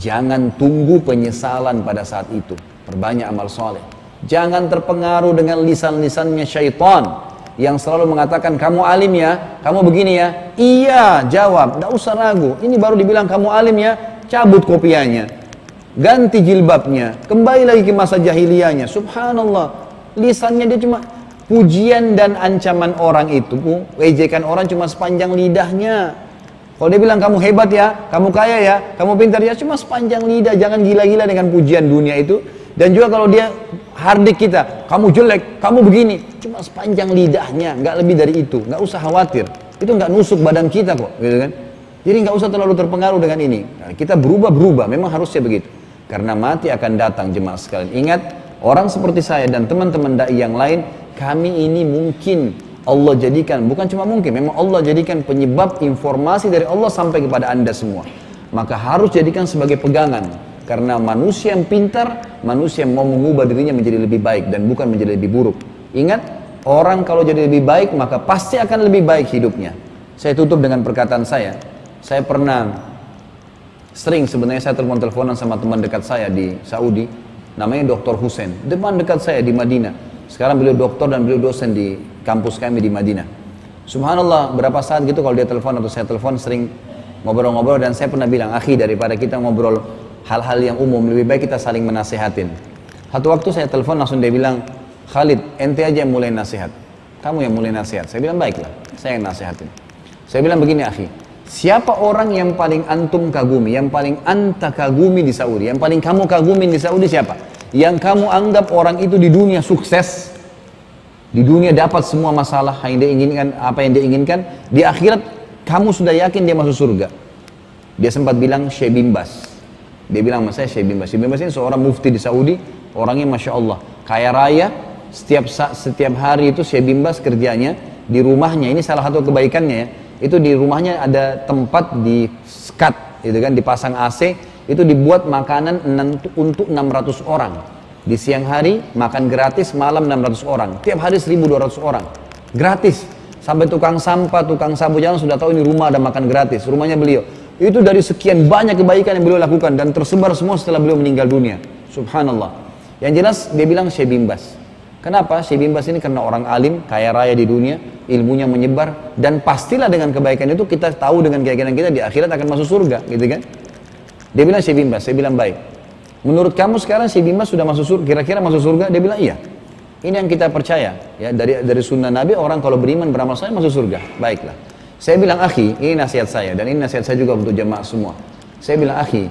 Jangan tunggu penyesalan pada saat itu. Perbanyak amal soleh. Jangan terpengaruh dengan lisan-lisannya syaitan yang selalu mengatakan, kamu alim ya, kamu begini ya. Iya, jawab, tidak usah ragu. Ini baru dibilang kamu alim ya, cabut kopiahnya, ganti jilbabnya, kembali lagi ke masa jahiliyahnya. Subhanallah, lisannya dia cuma pujian dan ancaman orang itu, ejekan orang cuma sepanjang lidahnya. Kalau dia bilang kamu hebat ya, kamu kaya ya, kamu pintar ya, cuma sepanjang lidah. Jangan gila-gila dengan pujian dunia itu. Dan juga kalau dia hardik kita, kamu jelek, kamu begini, cuma sepanjang lidahnya, nggak lebih dari itu. Nggak usah khawatir, itu nggak nusuk badan kita kok, gitu kan? Jadi nggak usah terlalu terpengaruh dengan ini. Nah, kita berubah, memang harusnya begitu. Karena mati akan datang, jemaah sekalian. Ingat, orang seperti saya dan teman-teman dai yang lain, kami ini mungkin Allah jadikan, bukan cuma mungkin, memang Allah jadikan penyebab informasi dari Allah sampai kepada Anda semua. Maka harus jadikan sebagai pegangan. Karena manusia yang pintar, manusia yang mau mengubah dirinya menjadi lebih baik dan bukan menjadi lebih buruk. Ingat, orang kalau jadi lebih baik maka pasti akan lebih baik hidupnya. Saya tutup dengan perkataan saya. Saya pernah sering sebenarnya saya telepon-teleponan sama teman dekat saya di Saudi, namanya Dr. Hussein, teman dekat saya di Madinah. Sekarang beliau doktor dan beliau dosen di kampus kami di Madinah. Subhanallah, berapa saat gitu kalau dia telepon atau saya telepon sering ngobrol-ngobrol, dan saya pernah bilang, akhi, daripada kita ngobrol hal-hal yang umum, lebih baik kita saling menasehatin. Satu waktu saya telepon langsung dia bilang, Khalid, ente aja yang mulai nasihat, kamu yang mulai nasihat. Saya bilang, baiklah, saya yang nasihatin. Saya bilang begini, akhi, siapa orang yang paling antum kagumi, yang paling anta kagumi di Saudi, yang paling kamu kagumi di Saudi siapa? Yang kamu anggap orang itu di dunia sukses, di dunia dapat semua masalah yang dia inginkan, apa yang dia inginkan, di akhirat kamu sudah yakin dia masuk surga. Dia sempat bilang Syekh bin Baz. Dia bilang sama saya Syekh bin Baz. Syekh bin Baz ini seorang mufti di Saudi, orangnya Masya Allah, kaya raya. Setiap hari itu Syekh bin Baz kerjanya di rumahnya, ini salah satu kebaikannya ya, itu di rumahnya ada tempat di skat, gitu kan, dipasang AC, itu dibuat makanan untuk 600 orang. Di siang hari makan gratis, malam 600 orang, tiap hari 1.200 orang, gratis. Sampai tukang sampah, tukang sapu jalan sudah tahu ini rumah ada makan gratis, rumahnya beliau. Itu dari sekian banyak kebaikan yang beliau lakukan dan tersebar semua setelah beliau meninggal dunia. Subhanallah. Yang jelas dia bilang Syekh bin Baz. Kenapa? Syekh bin Baz ini karena orang alim, kaya raya di dunia, ilmunya menyebar, dan pastilah dengan kebaikan itu kita tahu dengan keyakinan kita di akhirat akan masuk surga, gitu kan? Dia bilang Syekh bin Baz, saya bilang baik. Menurut kamu sekarang Syekh bin Baz sudah masuk surga, kira-kira masuk surga? Dia bilang iya. Ini yang kita percaya, ya, dari sunnah Nabi, orang kalau beriman beramal saleh masuk surga. Baiklah. Saya bilang, akhi, ini nasihat saya, dan ini nasihat saya juga untuk jemaah semua. Saya bilang, akhi,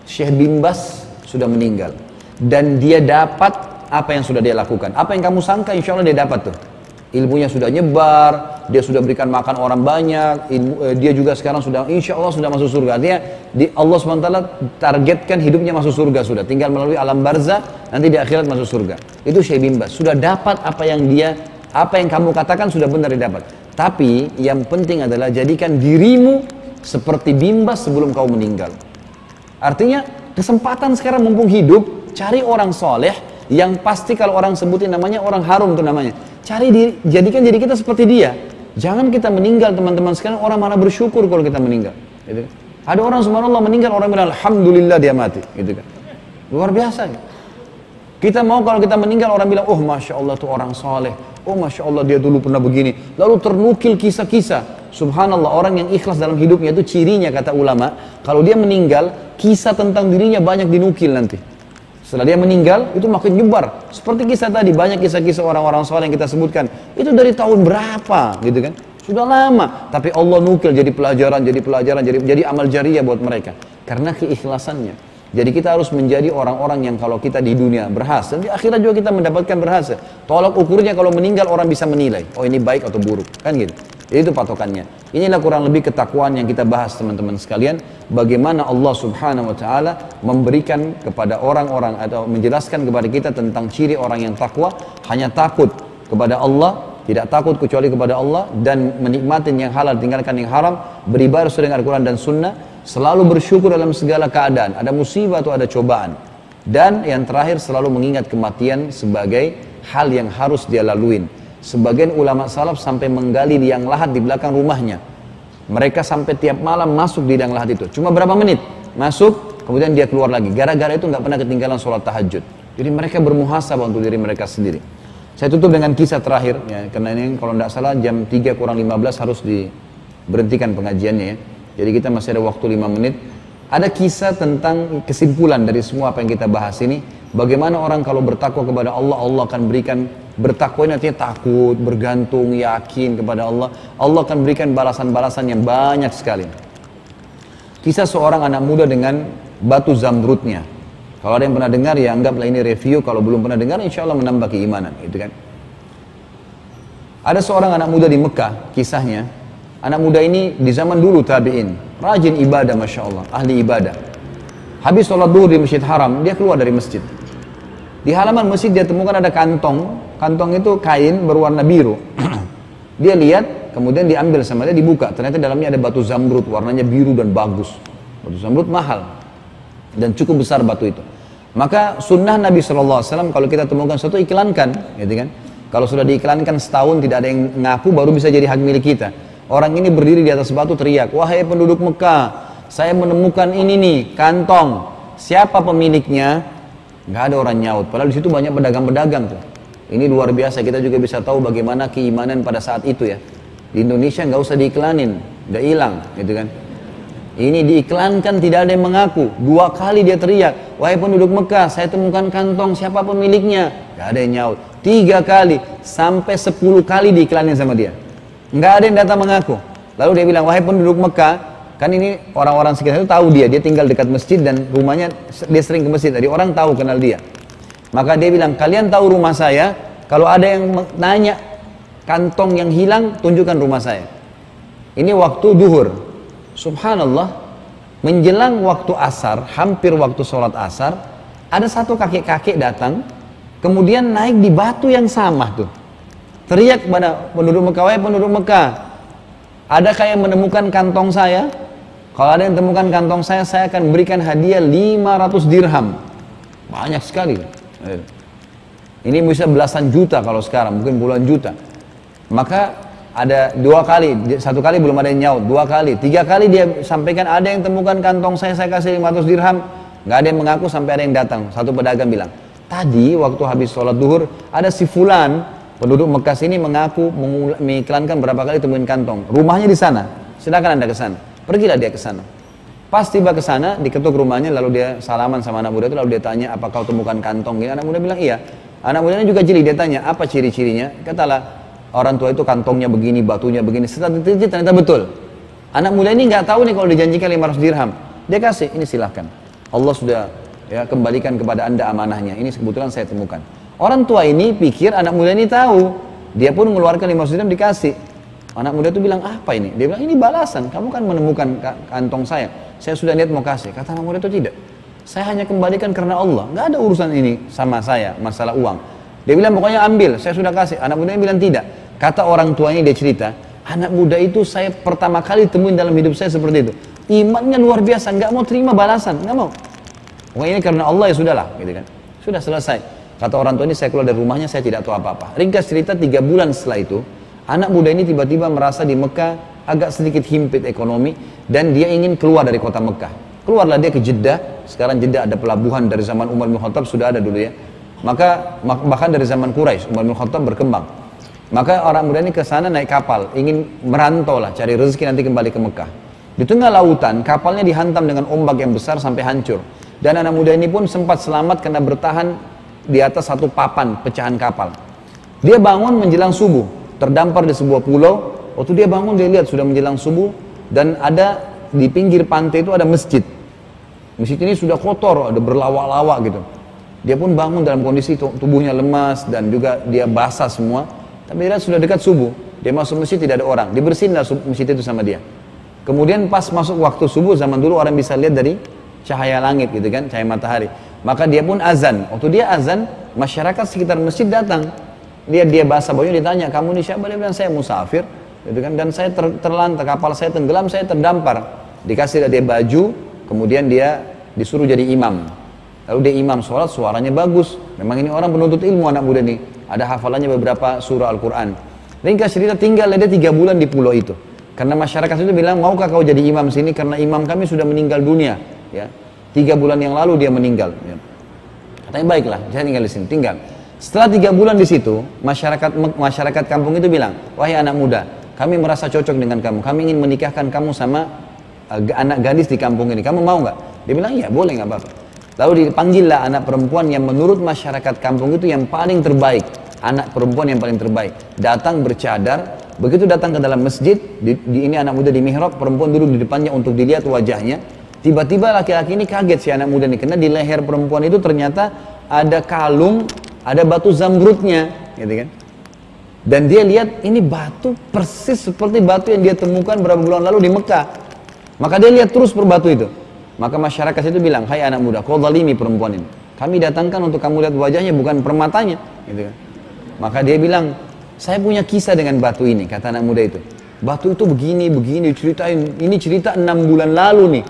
Syekh bin Baz sudah meninggal, dan dia dapat apa yang sudah dia lakukan. Apa yang kamu sangka, insya Allah dia dapat tuh. Ilmunya sudah nyebar, dia sudah berikan makan orang banyak, dia juga sekarang sudah, insya Allah sudah masuk surga. Artinya, Allah SWT targetkan hidupnya masuk surga sudah. Tinggal melalui alam barzah, nanti di akhirat masuk surga. Itu Syekh bin Baz, sudah dapat apa yang kamu katakan sudah benar didapat. Tapi yang penting adalah jadikan dirimu seperti bin Baz sebelum kau meninggal. Artinya kesempatan sekarang mumpung hidup, cari orang soleh yang pasti kalau orang sebutin namanya orang harum tuh namanya. Cari diri, jadikan diri kita seperti dia. Jangan kita meninggal teman-teman sekarang, orang mana bersyukur kalau kita meninggal. Gitu kan? Ada orang subhanallah meninggal, orang bilang alhamdulillah dia mati. Gitu kan? Luar biasa. Gitu. Kita mau kalau kita meninggal orang bilang, oh Masya Allah tuh orang soleh, oh Masya Allah dia dulu pernah begini. Lalu ternukil kisah-kisah. Subhanallah, orang yang ikhlas dalam hidupnya itu cirinya kata ulama, kalau dia meninggal, kisah tentang dirinya banyak dinukil nanti. Setelah dia meninggal, itu makin nyebar. Seperti kisah tadi, banyak kisah-kisah orang-orang soleh yang kita sebutkan. Itu dari tahun berapa gitu kan. Sudah lama, tapi Allah nukil jadi pelajaran, jadi amal jariah buat mereka. Karena keikhlasannya. Jadi kita harus menjadi orang-orang yang kalau kita di dunia berhasil, di akhirat juga kita mendapatkan berhasil. Tolak ukurnya kalau meninggal orang bisa menilai, oh ini baik atau buruk, kan gitu. Jadi itu patokannya. Inilah kurang lebih ketakwaan yang kita bahas teman-teman sekalian. Bagaimana Allah Subhanahu Wa Taala memberikan kepada orang-orang atau menjelaskan kepada kita tentang ciri orang yang takwa, hanya takut kepada Allah, tidak takut kecuali kepada Allah, dan menikmatin yang halal, tinggalkan yang haram, beribadah sesuai dengan Al-Quran dan Sunnah. Selalu bersyukur dalam segala keadaan, ada musibah atau ada cobaan. Dan yang terakhir selalu mengingat kematian sebagai hal yang harus dia laluin. Sebagian ulama salaf sampai menggali liang lahat di belakang rumahnya. Mereka sampai tiap malam masuk di liang lahat itu. Cuma berapa menit? Masuk, kemudian dia keluar lagi. Gara-gara itu nggak pernah ketinggalan sholat tahajud. Jadi mereka bermuhasabah untuk diri mereka sendiri. Saya tutup dengan kisah terakhir, ya, karena ini kalau tidak salah jam 3 kurang 15 harus diberhentikan pengajiannya ya. Jadi kita masih ada waktu 5 menit. Ada kisah tentang kesimpulan dari semua apa yang kita bahas ini. Bagaimana orang kalau bertakwa kepada Allah, Allah akan berikan, bertakwa ini artinya takut, bergantung, yakin kepada Allah. Allah akan berikan balasan-balasan yang banyak sekali. Kisah seorang anak muda dengan batu zamrudnya. Kalau ada yang pernah dengar ya anggaplah ini review, kalau belum pernah dengar insya Allah menambah keimanan gitu kan. Ada seorang anak muda di Mekah, kisahnya. Anak muda ini di zaman dulu tabi'in, rajin ibadah Masya Allah, ahli ibadah. Habis sholat duhur di Masjid Haram, dia keluar dari masjid. Di halaman masjid dia temukan ada kantong, kantong itu kain berwarna biru. Dia lihat, kemudian diambil sama dia, dibuka, ternyata dalamnya ada batu zamrud, warnanya biru dan bagus. Batu zamrud mahal, dan cukup besar batu itu. Maka sunnah Nabi SAW kalau kita temukan sesuatu iklankan, gitu kan? Kalau sudah diiklankan setahun tidak ada yang ngaku, baru bisa jadi hak milik kita. Orang ini berdiri di atas batu teriak, wahai penduduk Mekah, saya menemukan ini nih, kantong. Siapa pemiliknya? Nggak ada orang nyaut. Padahal di situ banyak pedagang-pedagang tuh. Ini luar biasa, kita juga bisa tahu bagaimana keimanan pada saat itu ya. Di Indonesia nggak usah diiklanin, udah hilang, gitu kan? Ini diiklankan tidak ada yang mengaku. 2 kali dia teriak, wahai penduduk Mekah, saya temukan kantong, siapa pemiliknya? Nggak ada yang nyaut. 3 kali, sampai 10 kali diiklanin sama dia. Nggak ada yang datang mengaku. Lalu dia bilang, wahai penduduk Mekah, kan ini orang-orang sekitar itu tahu dia tinggal dekat masjid dan rumahnya dia sering ke masjid. Jadi orang tahu kenal dia. Maka dia bilang, kalian tahu rumah saya, kalau ada yang nanya kantong yang hilang, tunjukkan rumah saya. Ini waktu duhur. Subhanallah, menjelang waktu asar, hampir waktu sholat asar, ada satu kakek-kakek datang, kemudian naik di batu yang sama tuh. Teriak kepada penduduk Mekah, wahai penduduk Mekah, adakah yang menemukan kantong saya? Kalau ada yang temukan kantong saya akan berikan hadiah 500 dirham. Banyak sekali. Ini bisa belasan juta kalau sekarang, mungkin puluhan juta. Maka ada 2 kali, 1 kali belum ada yang nyaut, 2 kali, 3 kali dia sampaikan ada yang temukan kantong saya kasih 500 dirham. Nggak ada yang mengaku sampai ada yang datang. Satu pedagang bilang, tadi waktu habis sholat duhur ada si fulan, penduduk Mekah sini mengaku mengiklankan berapa kali temuin kantong. Rumahnya di sana, silakan Anda ke sana. Pergilah dia ke sana. Pas tiba ke sana, diketuk rumahnya, lalu dia salaman sama anak muda itu, lalu dia tanya, apa kau temukan kantong? Gini, anak muda bilang, iya. Anak mudanya juga jeli, dia tanya, apa ciri-cirinya? Katalah, orang tua itu kantongnya begini, batunya begini. Setelah diteliti ternyata betul. Anak muda ini nggak tahu nih kalau dijanjikan 500 dirham. Dia kasih, ini silahkan. Allah sudah ya kembalikan kepada Anda amanahnya. Ini kebetulan saya temukan. Orang tua ini pikir anak muda ini tahu. Dia pun mengeluarkan 500 dirham dikasih. Anak muda itu bilang, apa ini? Dia bilang, ini balasan. Kamu kan menemukan kantong saya. Saya sudah niat mau kasih. Kata anak muda itu tidak. Saya hanya kembalikan karena Allah. Nggak ada urusan ini sama saya, masalah uang. Dia bilang, pokoknya ambil. Saya sudah kasih. Anak muda bilang tidak. Kata orang tuanya, dia cerita, anak muda itu saya pertama kali temuin dalam hidup saya seperti itu. Imannya luar biasa. Nggak mau terima balasan. Nggak mau. Pokoknya ini karena Allah ya sudahlah. Gitu kan. Sudah selesai. Kata orang tua ini, saya keluar dari rumahnya, saya tidak tahu apa-apa. Ringkas cerita, 3 bulan setelah itu, anak muda ini tiba-tiba merasa di Mekah agak sedikit himpit ekonomi, dan dia ingin keluar dari kota Mekah. Keluarlah dia ke Jeddah. Sekarang Jeddah ada pelabuhan dari zaman Umar bin Khattab, sudah ada dulu ya. Maka bahkan dari zaman Quraisy, Umar bin Khattab berkembang. Maka orang muda ini ke sana naik kapal, ingin merantau lah, cari rezeki nanti kembali ke Mekah. Di tengah lautan, kapalnya dihantam dengan ombak yang besar sampai hancur. Dan anak muda ini pun sempat selamat karena bertahan di atas satu papan pecahan kapal. Dia bangun menjelang subuh, terdampar di sebuah pulau. Waktu dia bangun, dia lihat sudah menjelang subuh, dan ada di pinggir pantai itu ada masjid. Masjid ini sudah kotor, ada berlawak-lawak gitu. Dia pun bangun dalam kondisi tubuhnya lemas dan juga dia basah semua. Tapi dia lihat sudah dekat subuh. Dia masuk masjid, tidak ada orang. Dibersihinlah masjid itu sama dia. Kemudian pas masuk waktu subuh, zaman dulu orang bisa lihat dari cahaya langit gitu kan, cahaya matahari. Maka dia pun azan. Waktu dia azan, masyarakat sekitar masjid datang. Dia basah bajunya, ditanya, kamu ini siapa? Dia bilang, saya musafir. Gitu kan, dan saya terlantar, kapal saya tenggelam, saya terdampar. Dikasih dia baju, kemudian dia disuruh jadi imam. Lalu dia imam sholat, suaranya bagus. Memang ini orang penuntut ilmu, anak muda nih. Ada hafalannya beberapa surah Al-Quran. Ringkas cerita, tinggal dia 3 bulan di pulau itu. Karena masyarakat itu bilang, maukah kau jadi imam sini? Karena imam kami sudah meninggal dunia. Ya. 3 bulan yang lalu dia meninggal. Katanya baiklah, saya tinggal di sini, tinggal. Setelah 3 bulan di situ, masyarakat kampung itu bilang, wahai anak muda, kami merasa cocok dengan kamu, kami ingin menikahkan kamu sama anak gadis di kampung ini, kamu mau nggak? Dia bilang, iya boleh, nggak apa-apa. Lalu dipanggillah anak perempuan yang menurut masyarakat kampung itu yang paling terbaik, anak perempuan yang paling terbaik, datang bercadar. Begitu datang ke dalam masjid, ini anak muda di mihrab, perempuan duduk di depannya untuk dilihat wajahnya. Tiba-tiba laki-laki ini kaget si anak muda ini, karena di leher perempuan itu ternyata ada kalung, ada batu zamrudnya, gitu kan. Dan dia lihat ini batu persis seperti batu yang dia temukan berapa bulan lalu di Mekah. Maka dia lihat terus per batu itu. Maka masyarakat itu bilang, hai anak muda, kau zalimi perempuan ini. Kami datangkan untuk kamu lihat wajahnya, bukan permatanya, gitu kan. Maka dia bilang, saya punya kisah dengan batu ini, kata anak muda itu. Batu itu begini, ceritain. Ini cerita 6 bulan lalu nih.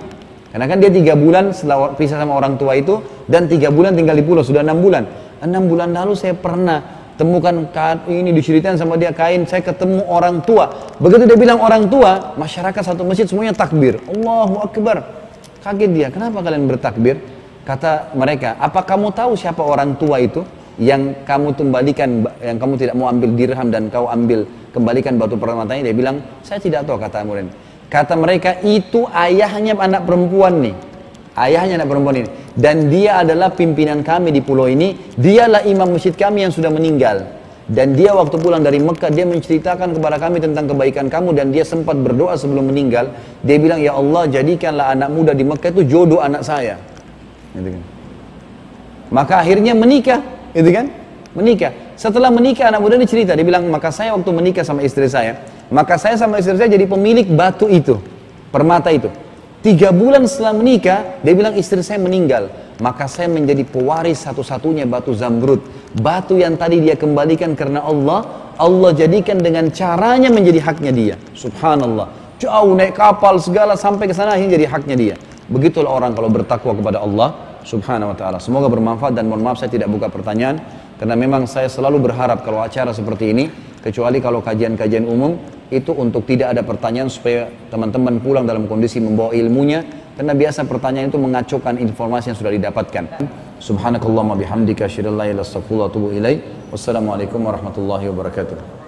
Karena kan dia 3 bulan setelah pisah sama orang tua itu, dan 3 bulan tinggal di pulau, sudah 6 bulan. 6 bulan lalu saya pernah temukan ini, diceritain sama dia kain, saya ketemu orang tua. Begitu dia bilang orang tua, masyarakat satu masjid semuanya takbir. Allahu Akbar. Kaget dia, kenapa kalian bertakbir? Kata mereka, apa kamu tahu siapa orang tua itu? Yang kamu kembalikan, yang kamu tidak mau ambil dirham dan kau kembalikan batu permatanya. Dia bilang, saya tidak tahu, kata murid. Kata mereka, itu ayahnya anak perempuan nih. Ayahnya anak perempuan ini. Dan dia adalah pimpinan kami di pulau ini. Dialah imam masjid kami yang sudah meninggal. Dan dia waktu pulang dari Mekah, dia menceritakan kepada kami tentang kebaikan kamu. Dan dia sempat berdoa sebelum meninggal. Dia bilang, ya Allah, jadikanlah anak muda di Mekah itu jodoh anak saya. Gitu kan. Maka akhirnya menikah. Gitu kan? Menikah. Setelah menikah, anak muda ini cerita. Dia bilang, maka saya waktu menikah sama istri saya, maka saya sama istri saya jadi pemilik batu itu, permata itu. 3 bulan setelah menikah, dia bilang istri saya meninggal. Maka saya menjadi pewaris satu-satunya batu zamrud. Batu yang tadi dia kembalikan karena Allah, Allah jadikan dengan caranya menjadi haknya dia. Subhanallah. Jauh naik kapal segala sampai ke sana akhirnya jadi haknya dia. Begitulah orang kalau bertakwa kepada Allah Subhanahu wa ta'ala. Semoga bermanfaat, dan mohon maaf saya tidak buka pertanyaan, karena memang saya selalu berharap kalau acara seperti ini, kecuali kalau kajian-kajian umum, itu untuk tidak ada pertanyaan supaya teman-teman pulang dalam kondisi membawa ilmunya, karena biasa pertanyaan itu mengacaukan informasi yang sudah didapatkan. Subhanakallahumma bihamdika asyhadu an la ilaha illa anta astaghfiruka wa atubu ilaik. Wassalamualaikum warahmatullahi wabarakatuh.